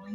Bă,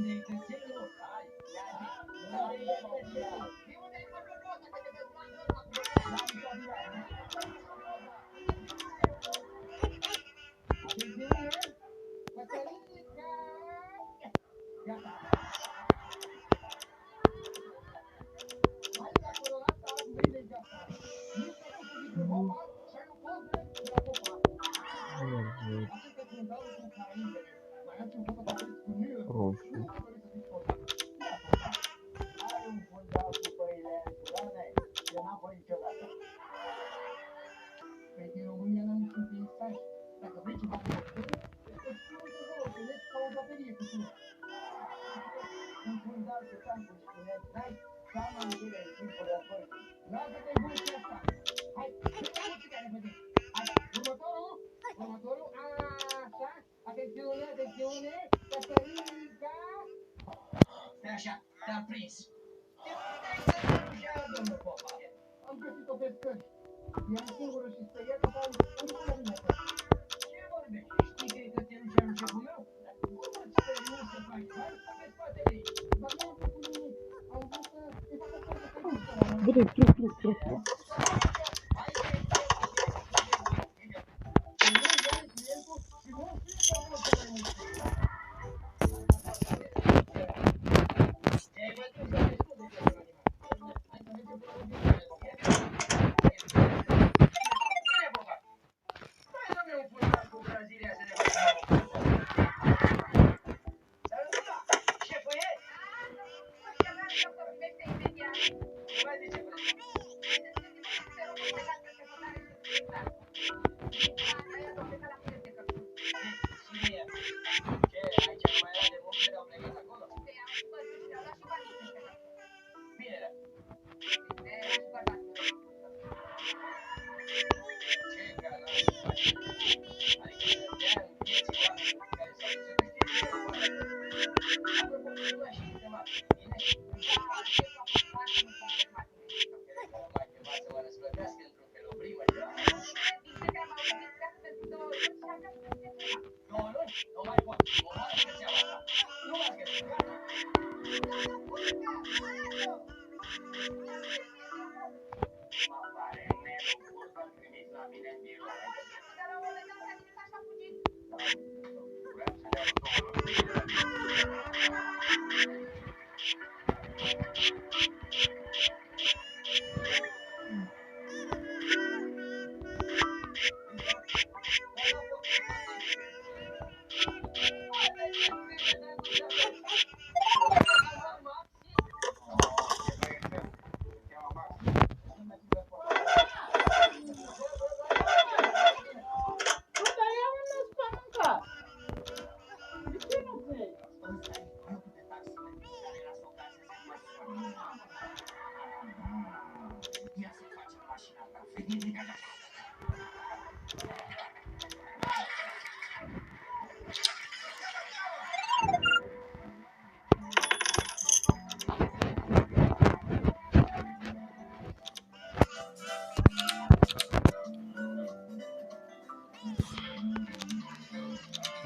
truc.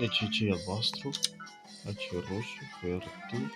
Deci aici e albastru, aici e roșu, verde.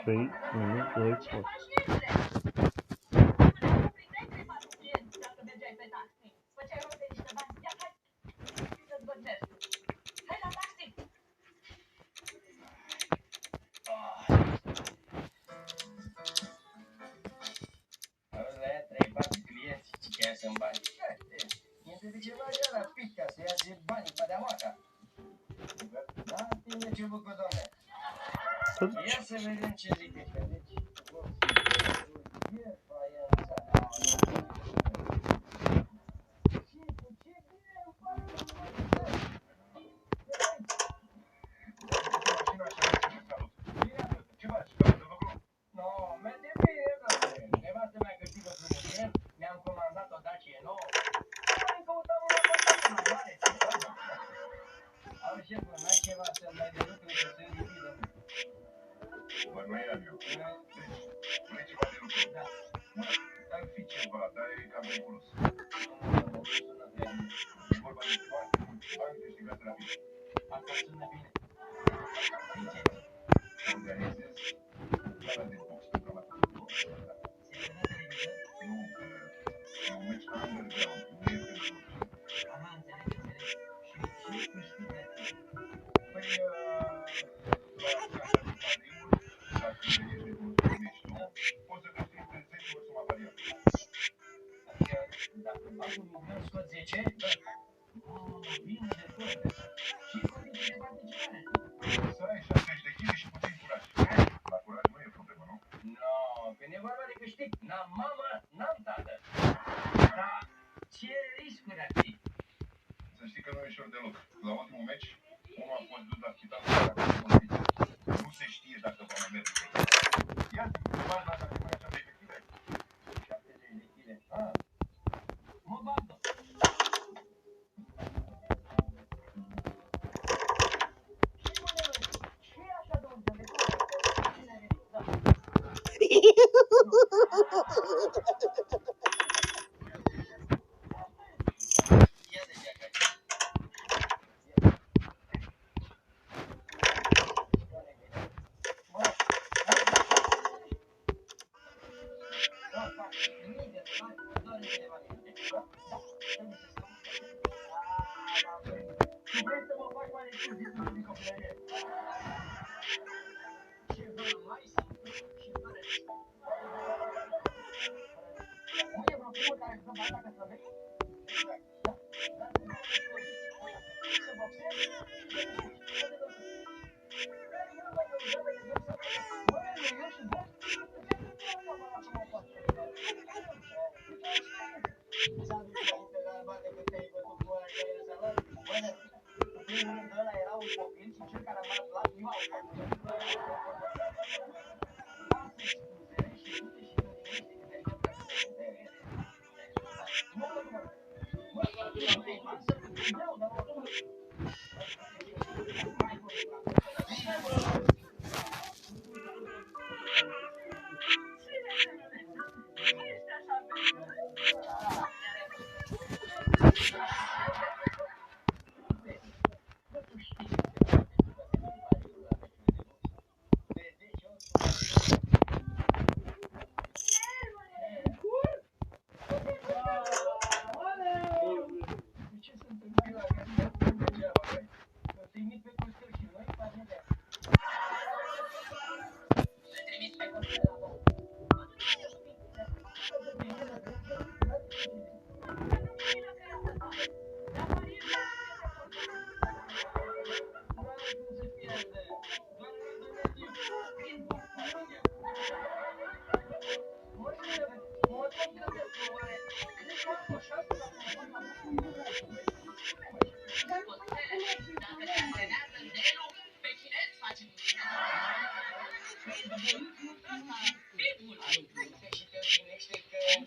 Trei, 1, 2, 4. Ia să vedem ce zic ăștia. Deci,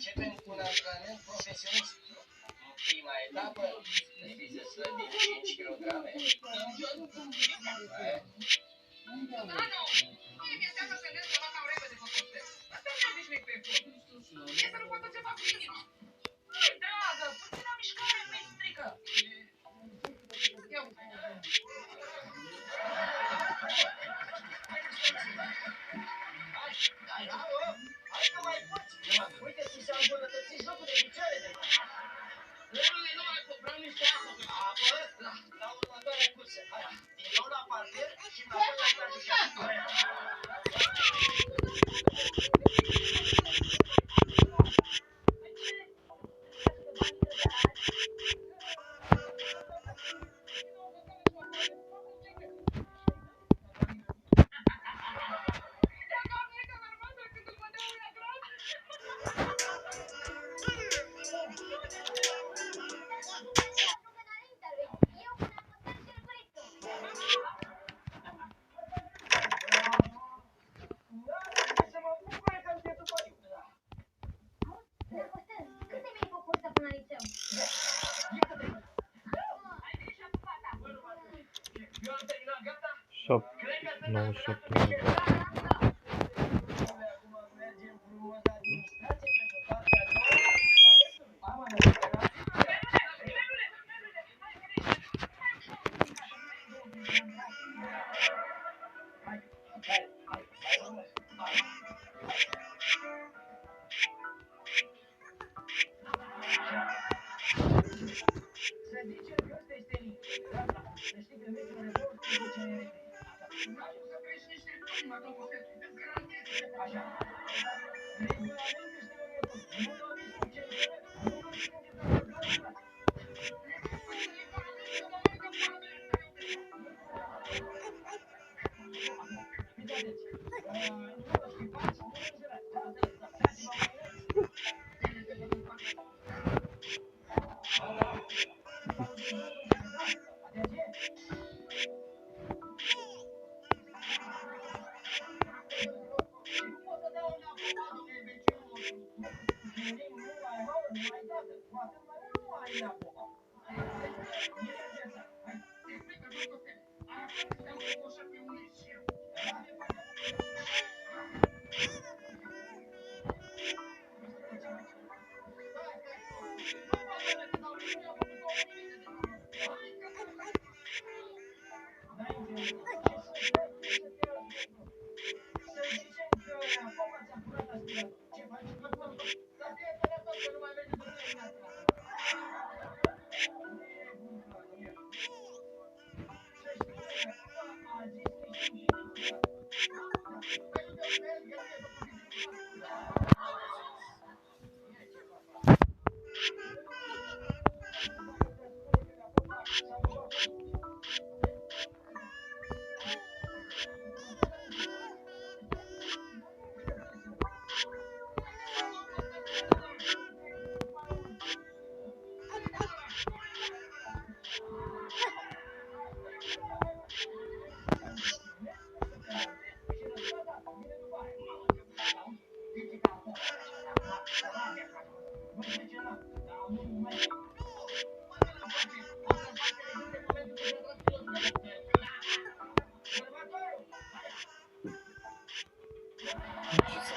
Începem cu un antrenament profesionist. În prima etapă, trebuie să slăbim 5 kg. Mie mi-e teamă să merg ceva cam repede pe costel. Asta nu obișnuit pe efort. E să nu poată ceva cu inima. Măi, dragă, puțină mișcare nu-i strică. Ia uite. Hai, bravo! Hai că mai poți! Uite, ți s-a îmbunătățit jocul de picioare de mai. Nu mai vreau niște apă. Apă? La următoarea cursă. Hai, din nou la parter și înapoi la stajul și Șapte, 97.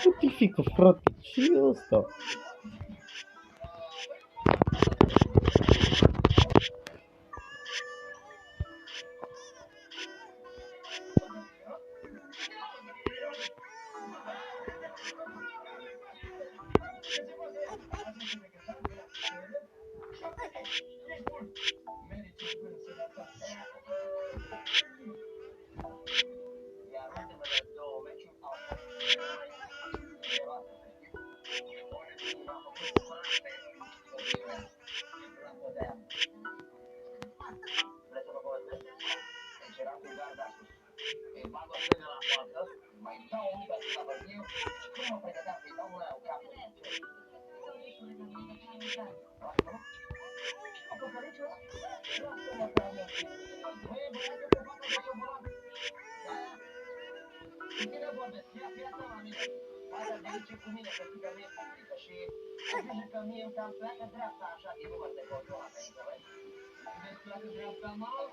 Ce notifică, frate? Ce e ăsta? Asta de ce cu mine, că știi că mie publică și ai grijă că mie îmi cam pleacă dreapta așa din număr de controlat, ai înțeles? Vezi pleacă dreapta mal?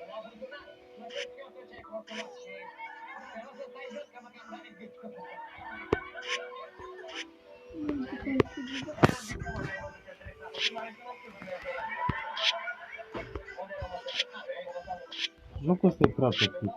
La vândunare, plătesc eu tot ce ai controlat și că nu o să stai jos, că mă cam doare gâtul. Nu costă prea pe cât.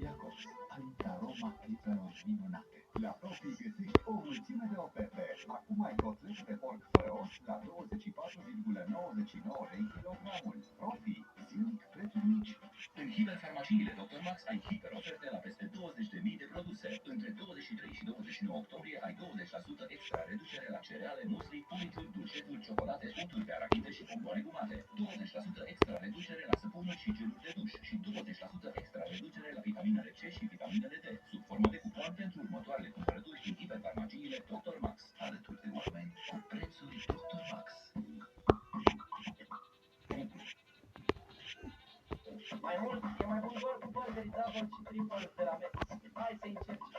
Jacobs, aici aroma clipelor minunate. La Profi găsești o mulțime de oferte. Acum ai cotlet de porc fără os la 24,99 lei kilogramul. Profi, zilnic prețuri mici. În hiperfarmaciile Dr. Max ai hiperoferte la peste 20.000 de produse. Între 23 și 29 octombrie ai 20% extra reducere la cereale, musli, pumituri, dulcețuri, ciocolate, unturi de arachide și bomboane gumate. 20% extra reducere la săpunuri și geluri de duș și 20% extra reducere la vitaminele C și vitaminele D, sub formă de cupon pentru următoarele cumpărături din hiperfarmaciile Dr. Max. Alături de oameni cu prețuri Dr. Max. Mai mult, e mai bun doar cu burgeri double și triple de la Max. Hai să încerci.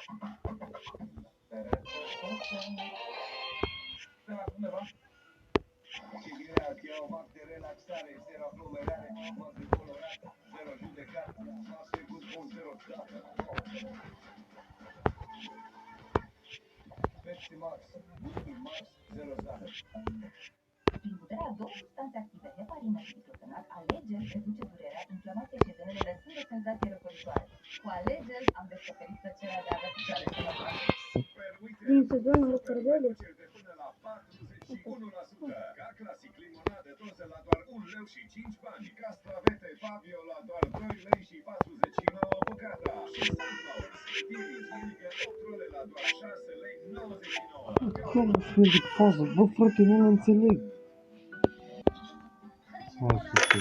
Civirea, Geomac de relaxare, zero aglomerare, măsă colorată, zero judecat, 6 gust bun, zero țară. Pepsi Max, gustul Max, zero zahăr. Prin puterea două substanțe active, heparină și diclofenac, Alegel reduce durerea, inflamația și edemele, lăsând o senzație răcoritoare. Cu Alegel am descoperit tăcerea de a avea picioare sănătoase. Din sezonul de cărbele. Până la 41%. Ca clasic limonadă doză la doar 1 leu și 5 bani. Castravete Fabio la doar 2 lei și 49 bucata. Și Sunflowers, Diri zilnică 8 role la doar 6 lei 99. Cum sunt de fază? Bă, frate, nu înțeleg. Hai să știu.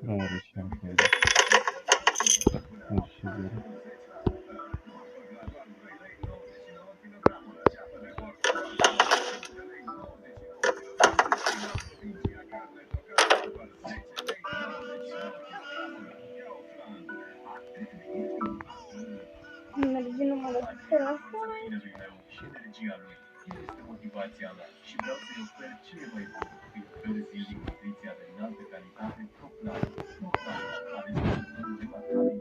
Are și așa. Are și zero. Merge numai la telefon. Și energia lui. El este motivația mea și vreau să-i ofer cele mai bune. Îi ofer zilnic nutriția de înaltă calitate ProPlan. ProPlan are soluții de materiale.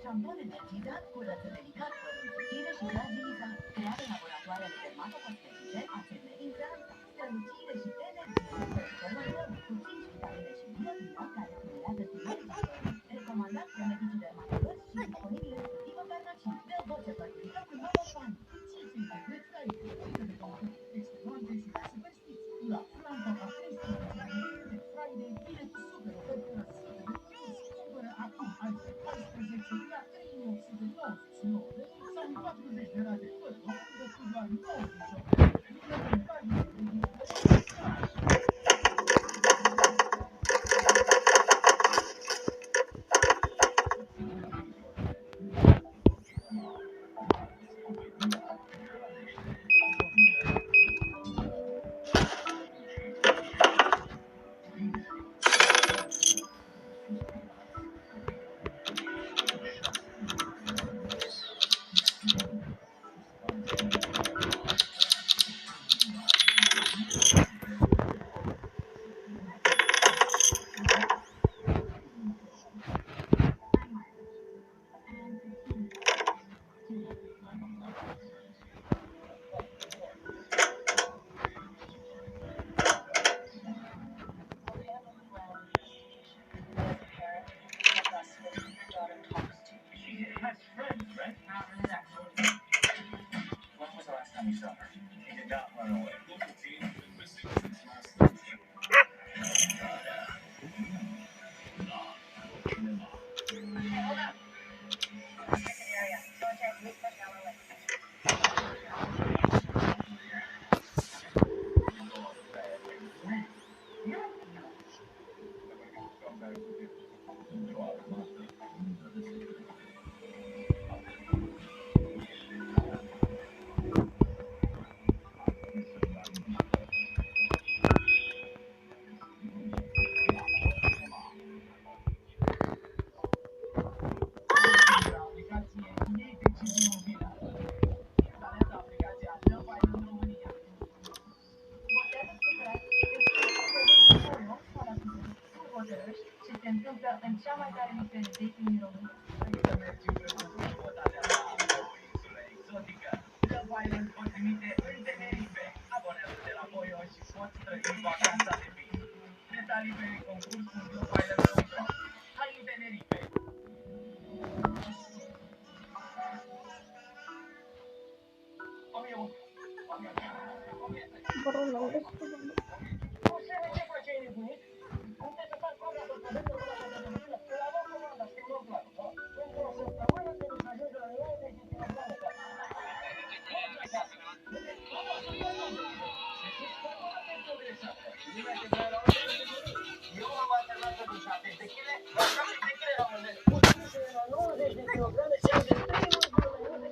Șampon energizat curăță delicat părul subțire și fragilizat. Creat în laboratoarele dermatocosmetice, ACM din Franța. Strălucire și energie pentru părul tău, cu 5 vitamine și biotina care stimulează sinergia. Recomandat de medicii dermatologi și disponibil exclusiv în farmacii. Dă voce părturică cu Novofan. Ce simte Black Friday? Ofertele de oferte excelente și de superstiții. La Franța a 13 Black Friday vine cu super oferte la sute de produse. Cumpără acum iPhone 14 la 3.899 de lei sau în 40 de rate fără dobândă până la 98 de lei. has friends, right? When was the last time you saw her? He did not run away. Local team has been missing since last Thursday. Ce se întâmplă în cea mai tare listă de dating din România. Love Island vă trimite în Tenerife. Abonează-te la Voio și poți trăi vacanța de vis. Detalii pe concursul loveisland.ro. Hai în Tenerife! Barona, unde sunt? Ce faceai nebunit? Nu te să faci cobra să te dă la Catalina. Te la luăm comanda, schimbăm planul, da? Pentru o săptămână trebuie să ajungi la 90 de kilograme. Eu am alternat pentru 70 de kg, la 70 de kg rămâne. La 90 de kilograme și am de 3 ori de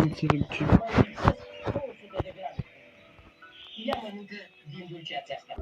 înțeleg ce... 200 de grame. Ia mănâncă din dulceața asta.